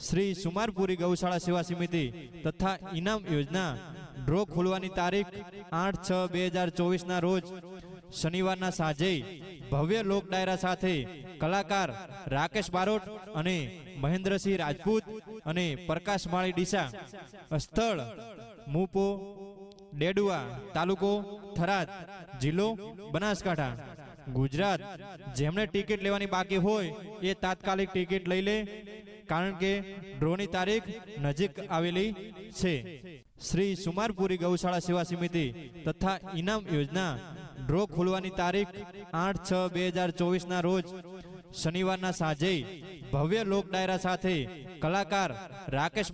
श्री सुमारपुरी गौशाला सेवा समिति तथा इनाम योजना ड्रो खोलवानी तारीख 8/6/2024 ना रोज शनिवार साँजे भव्य लोक डायरा साथे कलाकार राकेश बारोट अने महेन्द्रसिंह राजपूत अने प्रकाश माळी डीसा स्थल मुपो डेडुआ तालुको थराद जिल्लो बनासकांठा गुजरात। जेमने टिकિટ लेवानी बाकी होय ए तात्कालिक टिकિટ लई ले कारण के ड्रोनी तारीख नजीक आवेली छे। श्री सुमारपुरी गौशाला सेवा समिति तथा इनाम योजना ड्रो खोलवानी तारीख 8/6/2024 ना रोज शनिवार साँजे भव्य लोक डायरा साथे कलाकार राकेश